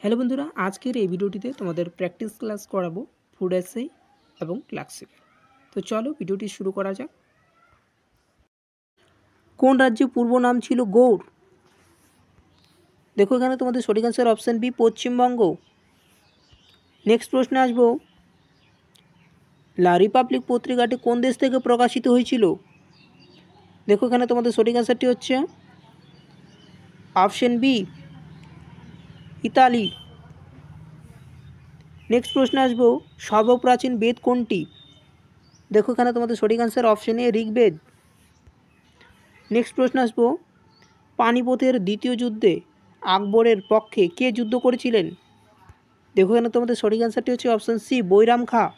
Hello বন্ধুরা, আজকের এই ভিডিওটিতে তোমাদের প্র্যাকটিস ক্লাস করাবো ফুড এসে এবং ক্লাসিক। তো চলো ভিডিওটি শুরু করা যাক। কোন রাজ্যের পূর্ব নাম ছিল গৌড়? দেখো এখানে তোমাদের সঠিক answer option B, Paschimbanga. Next প্রশ্নে আসবো, লা রিপাবলিক পত্রিকাটি কোন দেশ থেকে প্রকাশিত হয়েছিল? দেখো এখানে তোমাদের সঠিক অ্যান্সারটি হচ্ছে অপশান বি, ইতালি। নেক্সট প্রশ্নে আসবো, সর্বপ্রাচীন বেদ কোনটি? দেখো এখানে তোমাদের সঠিক answer option A, Rigveda. Next প্রশ্ন আসবো, পানিপথের দ্বিতীয় যুদ্ধে আকবরের পক্ষে কে যুদ্ধ করেছিলেন? দেখো এখানে তোমাদের সঠিক অ্যান্সারটি হচ্ছে option C, Bairam Khan.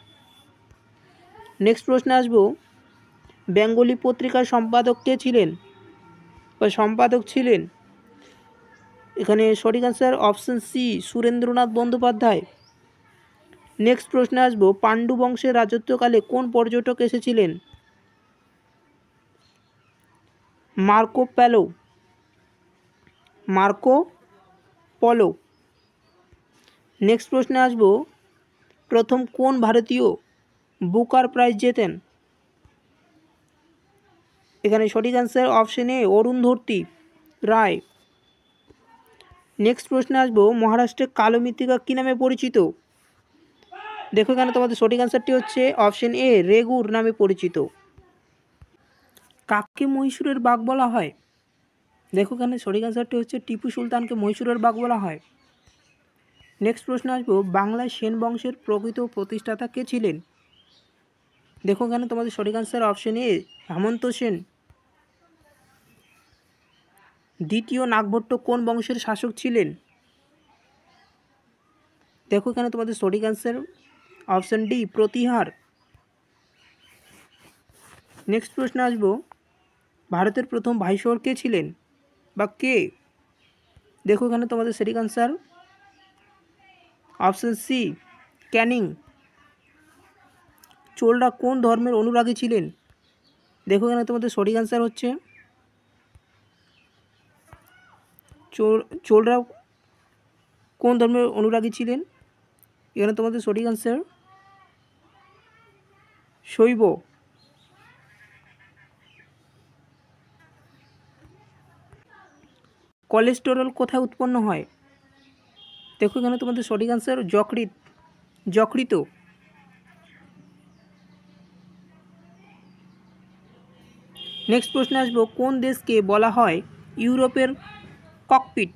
Next প্রশ্নে আসবো, বেঙ্গলি পত্রিকার সম্পাদক কে ছিলেন বা সম্পাদক ছিলেন? এখানে সঠিক answer option C, Surendranath Bandyopadhyay. Next প্রশ্নে আসবো, পাণ্ডু বংশের রাজত্বকালে কোন পর্যটক এসেছিলেন? মার্কো পলো। নেক্সট প্রশ্নে আসবো, প্রথম কোন ভারতীয় বুকার প্রাইজ জেতেন? এখানে সঠিক answer option A, Arundhati Roy. Next প্রশ্নে আসবো, মহারাষ্ট্রের কালো মৃত্তিকা কী নামে পরিচিত? দেখো এখানে তোমাদের সঠিক অ্যান্সারটি হচ্ছে অপশন এ, রেগুর নামে পরিচিত। কাকে মহীশূরের বাঘ বলা হয়? দেখো এখানে সঠিক অ্যান্সারটি হচ্ছে টিপু সুলতানকে মহীশূরের বাঘ বলা হয়। নেক্সট প্রশ্ন আসবো, বাংলায় সেন বংশের প্রকৃত প্রতিষ্ঠাতা কে ছিলেন? দেখো এখানে তোমাদের সঠিক অ্যান্সার অপশন এ, হেমন্ত সেন। দ্বিতীয় নাগভট্ট কোন বংশের শাসক ছিলেন? দেখো এখানে তোমাদের সঠিক answer option D, Pratihara. Next প্রশ্ন আসবো, ভারতের প্রথম ভাইসরয় কে ছিলেন বা কে? দেখো এখানে তোমাদের সঠিক অ্যান্সার অপশন সি, ক্যানিং। চোলরা কোন ধর্মের অনুরাগী ছিলেন? দেখো এখানে তোমাদের সঠিক অ্যান্সার হচ্ছে চোলরা কোন ধর্মের অনুরাগী ছিলেন? এখানে তোমাদের সঠিক অ্যান্সার শৈব। কোলেস্টেরল কোথায় উৎপন্ন হয়? দেখো এখানে তোমাদের সঠিক অ্যান্সার যকৃত। নেক্সট প্রশ্নে আসবো, কোন দেশকে বলা হয় ইউরোপের ককপিট?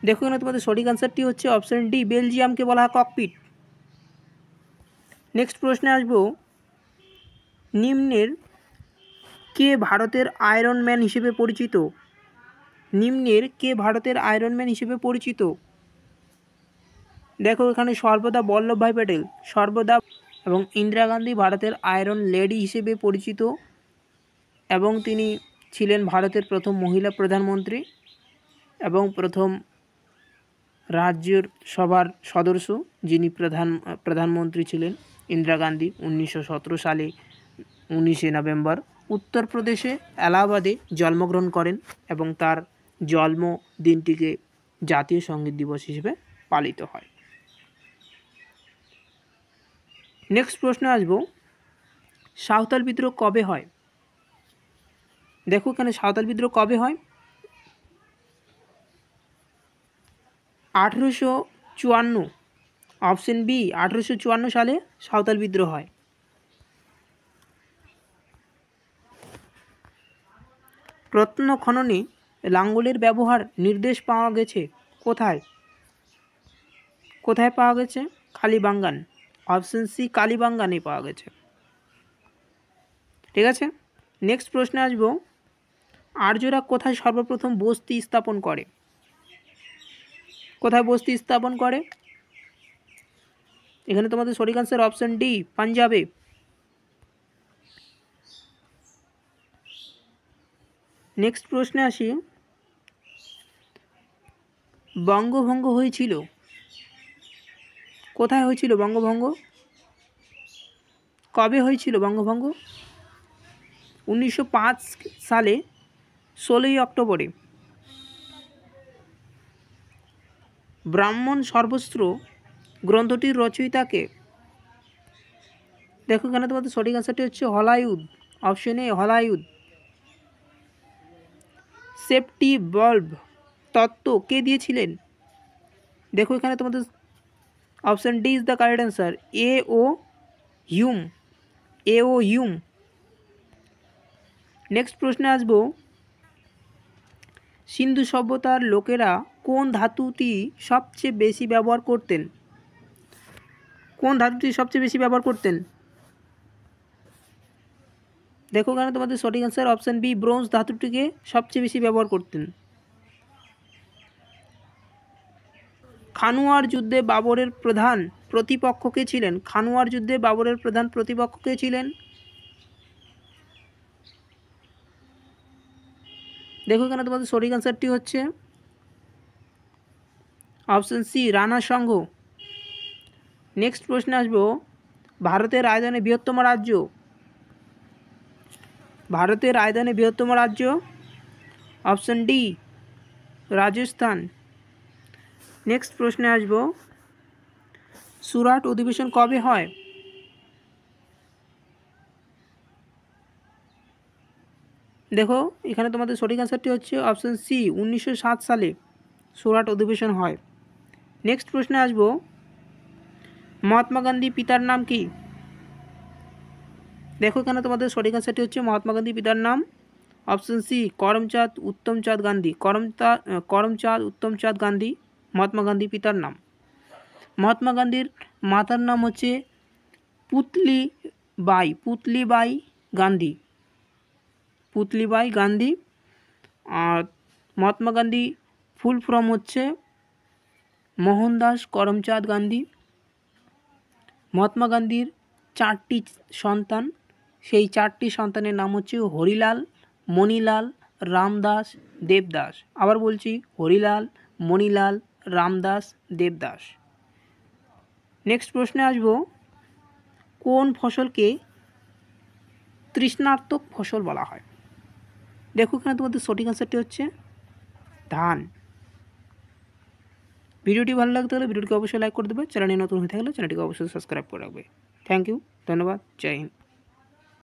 দেখো এখানে তোমাদের সঠিক অ্যান্সারটি হচ্ছে অপশন ডি, বেলজিয়ামকে বলা হয় ককপিট। নেক্সট প্রশ্নে আসবো, নিম্নের কে ভারতের আয়রন ম্যান হিসেবে পরিচিত? নিম্নের কে ভারতের আয়রন ম্যান হিসেবে পরিচিত? দেখো এখানে সর্বদা বল্লভভাই প্যাটেল, সর্বদা এবং ইন্দিরা গান্ধী ভারতের আয়রন লেডি হিসেবে পরিচিত এবং তিনি ছিলেন ভারতের প্রথম মহিলা প্রধানমন্ত্রী এবং প্রথম রাজ্যের সভার সদস্য যিনি প্রধানমন্ত্রী ছিলেন ইন্দিরা গান্ধী 1917 সালে 19শে নভেম্বর উত্তরপ্রদেশে এলাহাবাদে জন্মগ্রহণ করেন এবং তার জন্মদিনটিকে জাতীয় সঙ্গীত দিবস হিসেবে পালিত হয়। নেক্সট প্রশ্নে আসবো, সাঁওতাল বিদ্রোহ কবে হয়? দেখো এখানে সাঁওতাল বিদ্রোহ কবে হয়? 1854। অপশন বি, 1854 সালে সাঁওতাল বিদ্রোহ হয়। প্রত্ন খননে লাঙ্গলের ব্যবহার নির্দেশ পাওয়া গেছে কোথায়? কোথায় পাওয়া গেছে? কালীবাঙ্গান। অপশন সি, কালীবাঙ্গানে পাওয়া গেছে। ঠিক আছে, নেক্সট প্রশ্নে আসবো, আর্যরা কোথায় সর্বপ্রথম বসতি স্থাপন করে? কোথায় বসতি স্থাপন করে? এখানে তোমাদের সঠিক অ্যান্সার অপশন ডি, পাঞ্জাবে। নেক্সট প্রশ্নে আসি, বঙ্গভঙ্গ হয়েছিল কোথায় হয়েছিল? বঙ্গভঙ্গ কবে হয়েছিল? বঙ্গভঙ্গ 1905 সালে 16ই অক্টোবরে। ব্রাহ্মণ সর্বস্ত্র গ্রন্থটির রচয়িতাকে? দেখো এখানে তোমাদের সঠিক অ্যান্সারটি হচ্ছে Halayudh. Option A Halayudh. Safety bulb তত্ত্ব কে দিয়েছিলেন? দেখো এখানে তোমাদের option D is the correct answer, Hume. Hume. Next প্রশ্নে আসবো, সিন্ধু সভ্যতার লোকেরা কোন ধাতুটি সবচেয়ে বেশি ব্যবহার করতেন? কোন ধাতুটি সবচেয়ে বেশি ব্যবহার করতেন? দেখো এখানে তোমাদের সঠিক অ্যান্সার অপশন বি, ব্রোঞ্জ ধাতুটিকে সবচেয়ে বেশি ব্যবহার করতেন। খানুয়ার যুদ্ধে বাবরের প্রধান প্রতিপক্ষ কে ছিলেন? খানুয়ার যুদ্ধে বাবরের প্রধান প্রতিপক্ষ কে ছিলেন? দেখো এখানে তোমাদের সঠিক অ্যান্সারটি হচ্ছে অপশন সি, রাণা সংঘ। নেক্সট প্রশ্নে আসবো, ভারতের রাজধানী বৃহত্তম রাজ্য? ভারতের রাজধানী বৃহত্তম রাজ্য? Option D, Rajasthan. নেক্সট প্রশ্নে আসবো, সুরাট অধিবেশন কবে হয়? দেখো এখানে তোমাদের সঠিক অ্যান্সারটি হচ্ছে অপশন সি, 1907 সালে সুরাট অধিবেশন হয়। নেক্সট প্রশ্নে আসবো, মহাত্মা গান্ধী পিতার নাম কি? দেখো এখানে তোমাদের সঠিক অ্যান্সারটি হচ্ছে মহাত্মা গান্ধী পিতার নাম অপশন সি, করমচাঁদ উত্তমচাঁদ গান্ধী। করমচাঁদ উত্তমচাঁদ গান্ধী মহাত্মা গান্ধী পিতার নাম। মহাত্মা গান্ধীর মাতার নাম হচ্ছে পুতলিবাই গান্ধী। পুতলিবাই গান্ধী। আর মহাত্মা গান্ধী ফুল ফর্ম হচ্ছে মোহনদাস করমচাঁদ গান্ধী। মহাত্মা গান্ধীর 4টি সন্তান, সেই 4টি সন্তানের নাম হচ্ছে হরিলাল, মণিলাল, রামদাস, দেবদাস। আবার বলছি, হরিলাল, মণিলাল, রামদাস, দেবদাস। নেক্সট প্রশ্নে আসব, কোন ফসলকে তৃষ্ণার্তক ফসল বলা হয়? দেখো এখানে তোমাদের সঠিক অ্যান্সারটি হচ্ছে ধান। ভিডিওটি ভালো লাগতে হলে ভিডিওটিকে অবশ্যই লাইক করে দেবে। চ্যানেলে নতুন হয়ে থাকলে চ্যানেলটিকে অবশ্যই সাবস্ক্রাইব করে রাখবে। থ্যাংক ইউ, ধন্যবাদ, জয় হিন্দ।